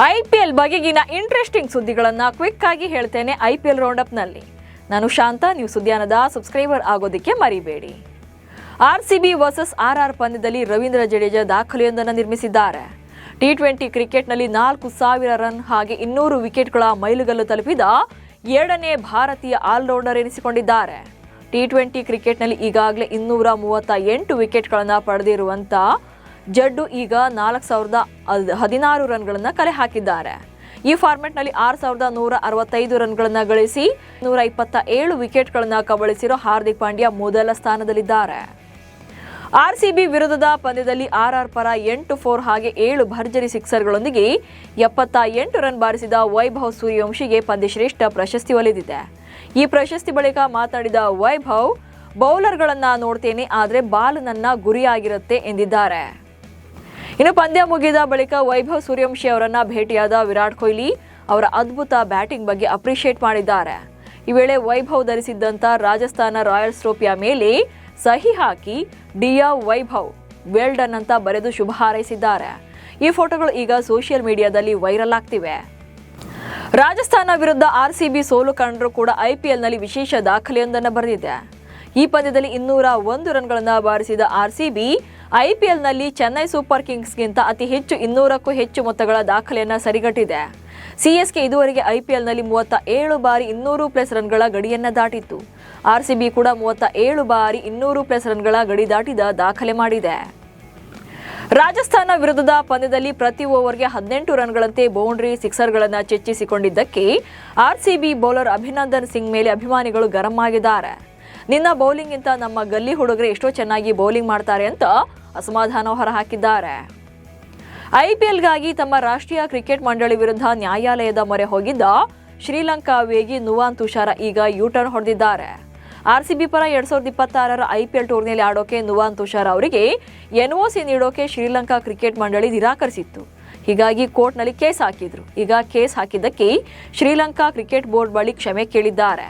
IPL ಬಗೆಗಿನ interesting ಸುದ್ದಿಗಳನ್ನ quick ಆಗಿ ಹೇಳ್ತೇನೆ IPL ರೌಂಡ್ ಅಪ್ ನಲ್ಲಿ. ನಾನು ಶಾಂತ, ನೀವು ಸುದ್ದಿಯಾನದ ಸಬ್ಸ್ಕ್ರೈಬರ್ ಆಗೋದಕ್ಕೆ ಮರಿಬೇಡಿ. RCB ವರ್ಸಸ್ RR ಪಂದ್ಯದಲ್ಲಿ ರವೀಂದ್ರ ಜಡೇಜಾ ದಾಖಲೆಯೊಂದನ್ನು ನಿರ್ಮಿಸಿದ್ದಾರೆ. T20 ಕ್ರಿಕೆಟ್ನಲ್ಲಿ 4000 ರನ್ ಹಾಗೆ 200 ವಿಕೆಟ್ಗಳ ಮೈಲುಗಲ್ಲು ತಲುಪಿದ ಎರಡನೇ ಭಾರತೀಯ ಆಲ್ರೌಂಡರ್ ಎನಿಸಿಕೊಂಡಿದ್ದಾರೆ. T20 ಕ್ರಿಕೆಟ್ನಲ್ಲಿ ಈಗಾಗಲೇ 238 ವಿಕೆಟ್ಗಳನ್ನು ಪಡೆದಿರುವಂತ ಜಡ್ಡು ಈಗ 4016 ರನ್ಗಳನ್ನು ಕಲೆ ಹಾಕಿದ್ದಾರೆ. ಈ ಫಾರ್ಮೆಟ್ನಲ್ಲಿ 6165 ರನ್ಗಳನ್ನು ಗಳಿಸಿ 127 ವಿಕೆಟ್ಗಳನ್ನು ಕಬಳಿಸಿರೋ ಹಾರ್ದಿಕ್ ಪಾಂಡ್ಯ ಮೊದಲ ಸ್ಥಾನದಲ್ಲಿದ್ದಾರೆ. RCB ವಿರುದ್ಧದ ಪಂದ್ಯದಲ್ಲಿ RR ಪರ 8 4 ಹಾಗೆ 7 ಭರ್ಜರಿ ಸಿಕ್ಸರ್ಗಳೊಂದಿಗೆ 78 ರನ್ ಬಾರಿಸಿದ ವೈಭವ್ ಸೂರ್ಯವಂಶಿಗೆ ಪಂದ್ಯಶ್ರೇಷ್ಠ ಪ್ರಶಸ್ತಿ ಒಲಿದಿದೆ. ಈ ಪ್ರಶಸ್ತಿ ಬಳಿಕ ಮಾತನಾಡಿದ ವೈಭವ್, ಬೌಲರ್ಗಳನ್ನ ನೋಡ್ತೇನೆ, ಆದರೆ ಬಾಲ್ ನನ್ನ ಗುರಿಯಾಗಿರುತ್ತೆ ಎಂದಿದ್ದಾರೆ. ಇನ್ನು ಪಂದ್ಯ ಮುಗಿದ ಬಳಿಕ ವೈಭವ್ ಸೂರ್ಯವಂಶಿ ಅವರನ್ನ ಭೇಟಿಯಾದ ವಿರಾಟ್ ಕೊಹ್ಲಿ ಅವರ ಅದ್ಭುತ ಬ್ಯಾಟಿಂಗ್ ಬಗ್ಗೆ ಅಪ್ರಿಷಿಯೇಟ್ ಮಾಡಿದ್ದಾರೆ. ಈ ವೇಳೆ ವೈಭವ್ ಧರಿಸಿದ್ದಂಥ ರಾಜಸ್ಥಾನ ರಾಯಲ್ಸ್ ಟ್ರೋಫಿಯ ಮೇಲೆ ಸಹಿ ಹಾಕಿ ಡಿಯರ್ ವೈಭವ್ ವೆಲ್ ಡನ್ ಅಂತ ಬರೆದು ಶುಭ ಹಾರೈಸಿದ್ದಾರೆ. ಈ ಫೋಟೋಗಳು ಈಗ ಸೋಷಿಯಲ್ ಮೀಡಿಯಾದಲ್ಲಿ ವೈರಲ್ ಆಗ್ತಿವೆ. ರಾಜಸ್ಥಾನ ವಿರುದ್ಧ RCB ಸೋಲು ಕಂಡರೂ ಕೂಡ IPLನಲ್ಲಿ ವಿಶೇಷ ದಾಖಲೆಯೊಂದನ್ನು ಬರೆದಿದೆ. ಈ ಪಂದ್ಯದಲ್ಲಿ 201 ರನ್ಗಳನ್ನು ಬಾರಿಸಿದ RCB IPLನಲ್ಲಿ ಚೆನ್ನೈ ಸೂಪರ್ ಕಿಂಗ್ಸ್ಗಿಂತ ಅತಿ ಹೆಚ್ಚು 200ಕ್ಕೂ ಹೆಚ್ಚು ಮೊತ್ತಗಳ ದಾಖಲೆಯನ್ನು ಸರಿಗಟ್ಟಿದೆ. CSK ಇದುವರೆಗೆ IPLನಲ್ಲಿ 37 ಬಾರಿ 200+ ರನ್ಗಳ ಗಡಿಯನ್ನು ದಾಟಿತ್ತು. RCB ಕೂಡ 37 ಬಾರಿ 200+ ರನ್ಗಳ ಗಡಿ ದಾಟಿದ ದಾಖಲೆ ಮಾಡಿದೆ. ರಾಜಸ್ಥಾನ ವಿರುದ್ಧದ ಪಂದ್ಯದಲ್ಲಿ ಪ್ರತಿ ಓವರ್ಗೆ 18 ರನ್ಗಳಂತೆ ಬೌಂಡ್ರಿ ಸಿಕ್ಸರ್ಗಳನ್ನು ಚೆಚ್ಚಿಸಿಕೊಂಡಿದ್ದಕ್ಕೆ RCB ಬೌಲರ್ ಅಭಿನಂದನ್ ಸಿಂಗ್ ಮೇಲೆ ಅಭಿಮಾನಿಗಳು ಗರಂ ಆಗಿದ್ದಾರೆ. ನಿನ್ನ ಬೌಲಿಂಗ್ಗಿಂತ ನಮ್ಮ ಗಲ್ಲಿ ಹುಡುಗರು ಎಷ್ಟೋ ಚೆನ್ನಾಗಿ ಬೌಲಿಂಗ್ ಮಾಡ್ತಾರೆ ಅಂತ ಅಸಮಾಧಾನ ಹೊರಹಾಕಿದ್ದಾರೆ. IPLಗಾಗಿ ತಮ್ಮ ರಾಷ್ಟ್ರೀಯ ಕ್ರಿಕೆಟ್ ಮಂಡಳಿ ವಿರುದ್ಧ ನ್ಯಾಯಾಲಯದ ಮೊರೆ ಹೋಗಿದ್ದ ಶ್ರೀಲಂಕಾ ವೇಗಿ ನುವಾನ್ ತುಷಾರ ಈಗ ಯೂಟರ್ನ್ ಹೊಡೆದಿದ್ದಾರೆ. RCB ಪರ 2026ರ IPL ಟೂರ್ನಿಯಲ್ಲಿ ಆಡೋಕೆ ನುವಾನ್ ತುಷಾರ ಅವರಿಗೆ NOC ನೀಡೋಕೆ ಶ್ರೀಲಂಕಾ ಕ್ರಿಕೆಟ್ ಮಂಡಳಿ ನಿರಾಕರಿಸಿತ್ತು. ಹೀಗಾಗಿ ಕೋರ್ಟ್ನಲ್ಲಿ ಕೇಸ್ ಹಾಕಿದ್ರು. ಈಗ ಕೇಸ್ ಹಾಕಿದ್ದಕ್ಕೆ ಶ್ರೀಲಂಕಾ ಕ್ರಿಕೆಟ್ ಬೋರ್ಡ್ ಬಳಿ ಕ್ಷಮೆ ಕೇಳಿದ್ದಾರೆ.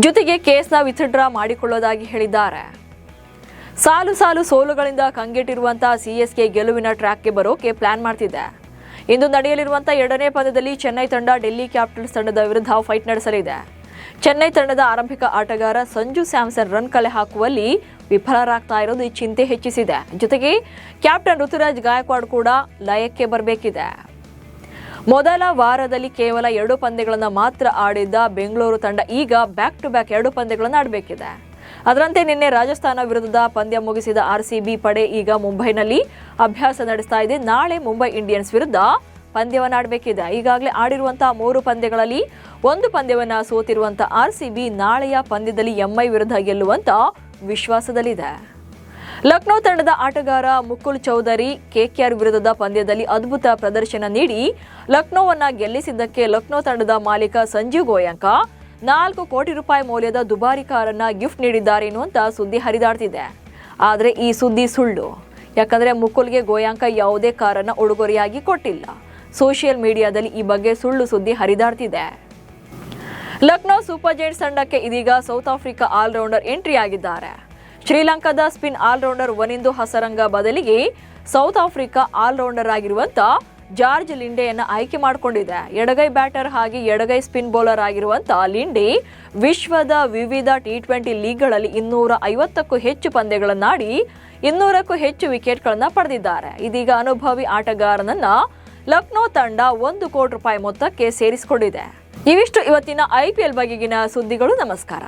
ಜೊತೆಗೆ ಕೇಸ್ನ ವಿತ್ಡ್ರಾ ಮಾಡಿಕೊಳ್ಳೋದಾಗಿ ಹೇಳಿದ್ದಾರೆ. ಸಾಲು ಸಾಲು ಸೋಲುಗಳಿಂದ ಕಂಗೆಟ್ಟಿರುವಂತಹ CSK ಗೆಲುವಿನ ಟ್ರ್ಯಾಕ್ಗೆ ಬರೋಕೆ ಪ್ಲಾನ್ ಮಾಡ್ತಿದೆ. ಇಂದು ನಡೆಯಲಿರುವಂತಹ ಎರಡನೇ ಪಂದ್ಯದಲ್ಲಿ ಚೆನ್ನೈ ತಂಡ ಡೆಲ್ಲಿ ಕ್ಯಾಪಿಟಲ್ಸ್ ತಂಡದ ವಿರುದ್ಧ ಫೈಟ್ ನಡೆಸಲಿದೆ. ಚೆನ್ನೈ ತಂಡದ ಆರಂಭಿಕ ಆಟಗಾರ ಸಂಜು ಸ್ಯಾಮ್ಸನ್ ರನ್ ಕಲೆ ಹಾಕುವಲ್ಲಿ ವಿಫಲರಾಗ್ತಾ ಇರೋದು ಈ ಚಿಂತೆ ಹೆಚ್ಚಿಸಿದೆ. ಜೊತೆಗೆ ಕ್ಯಾಪ್ಟನ್ ಋತುರಾಜ್ ಗಾಯಕ್ವಾಡ್ ಕೂಡ ಲಯಕ್ಕೆ ಬರಬೇಕಿದೆ. ಮೊದಲ ವಾರದಲ್ಲಿ ಕೇವಲ 2 ಪಂದ್ಯಗಳನ್ನು ಮಾತ್ರ ಆಡಿದ್ದ ಬೆಂಗಳೂರು ತಂಡ ಈಗ ಬ್ಯಾಕ್ ಟು ಬ್ಯಾಕ್ 2 ಪಂದ್ಯಗಳನ್ನು ಆಡಬೇಕಿದೆ. ಅದರಂತೆ ನಿನ್ನೆ ರಾಜಸ್ಥಾನ ವಿರುದ್ಧದ ಪಂದ್ಯ ಮುಗಿಸಿದ RCB ಪಡೆ ಈಗ ಮುಂಬೈನಲ್ಲಿ ಅಭ್ಯಾಸ ನಡೆಸ್ತಾ ಇದೆ. ನಾಳೆ ಮುಂಬೈ ಇಂಡಿಯನ್ಸ್ ವಿರುದ್ಧ ಪಂದ್ಯವನ್ನು ಆಡಬೇಕಿದೆ. ಈಗಾಗಲೇ ಆಡಿರುವಂತಹ 3 ಪಂದ್ಯಗಳಲ್ಲಿ 1 ಪಂದ್ಯವನ್ನು ಸೋತಿರುವಂಥ RCB ನಾಳೆಯ ಪಂದ್ಯದಲ್ಲಿ MI ವಿರುದ್ಧ ಗೆಲ್ಲುವಂತ ವಿಶ್ವಾಸದಲ್ಲಿದೆ. ಲಕ್ನೋ ತಂಡದ ಆಟಗಾರ ಮುಕುಲ್ ಚೌಧರಿ KKR ವಿರುದ್ಧದ ಪಂದ್ಯದಲ್ಲಿ ಅದ್ಭುತ ಪ್ರದರ್ಶನ ನೀಡಿ ಲಕ್ನೋವನ್ನ ಗೆಲ್ಲಿಸಿದ್ದಕ್ಕೆ ಲಕ್ನೋ ತಂಡದ ಮಾಲೀಕ ಸಂಜೀವ್ ಗೋಯಂಕ 4 ಕೋಟಿ ರೂಪಾಯಿ ಮೌಲ್ಯದ ದುಬಾರಿ ಕಾರನ್ನ ಗಿಫ್ಟ್ ನೀಡಿದ್ದಾರೆ ಎನ್ನುವಂತ ಸುದ್ದಿ ಹರಿದಾಡ್ತಿದೆ. ಆದರೆ ಈ ಸುದ್ದಿ ಸುಳ್ಳು. ಯಾಕಂದ್ರೆ ಮುಕುಲ್ಗೆ ಗೋಯಂಕ ಯಾವುದೇ ಕಾರನ್ನ ಉಡುಗೊರೆಯಾಗಿ ಕೊಟ್ಟಿಲ್ಲ. ಸೋಷಿಯಲ್ ಮೀಡಿಯಾದಲ್ಲಿ ಈ ಬಗ್ಗೆ ಸುಳ್ಳು ಸುದ್ದಿ ಹರಿದಾಡ್ತಿದೆ. ಲಕ್ನೋ ಸೂಪರ್ ಜೈಂಟ್ಸ್ ತಂಡಕ್ಕೆ ಇದೀಗ ಸೌತ್ ಆಫ್ರಿಕಾ ಆಲ್ರೌಂಡರ್ ಎಂಟ್ರಿ ಆಗಿದ್ದಾರೆ. ಶ್ರೀಲಂಕಾದ ಸ್ಪಿನ್ ಆಲ್ರೌಂಡರ್ ವನಿಂದು ಹಸರಂಗ ಬದಲಿಗೆ ಸೌತ್ ಆಫ್ರಿಕಾ ಆಲ್ರೌಂಡರ್ ಆಗಿರುವಂತ ಜಾರ್ಜ್ ಲಿಂಡೆಯನ್ನ ಆಯ್ಕೆ ಮಾಡಿಕೊಂಡಿದೆ. ಎಡಗೈ ಬ್ಯಾಟರ್ ಹಾಗೆ ಎಡಗೈ ಸ್ಪಿನ್ ಬೌಲರ್ ಆಗಿರುವಂತ ಲಿಂಡೆ ವಿಶ್ವದ ವಿವಿಧ T20 ಲೀಗ್ಗಳಲ್ಲಿ 250ಕ್ಕೂ ಹೆಚ್ಚು ಪಂದ್ಯಗಳನ್ನಾಡಿ 200ಕ್ಕೂ ಹೆಚ್ಚು ವಿಕೆಟ್ಗಳನ್ನು ಪಡೆದಿದ್ದಾರೆ. ಇದೀಗ ಅನುಭವಿ ಆಟಗಾರನನ್ನ ಲಕ್ನೋ ತಂಡ 1 ಕೋಟಿ ರೂಪಾಯಿ ಮೊತ್ತಕ್ಕೆ ಸೇರಿಸಿಕೊಂಡಿದೆ. ಇವಿಷ್ಟು ಇವತ್ತಿನ IPL ಬಗೆಗಿನ ಸುದ್ದಿಗಳು. ನಮಸ್ಕಾರ.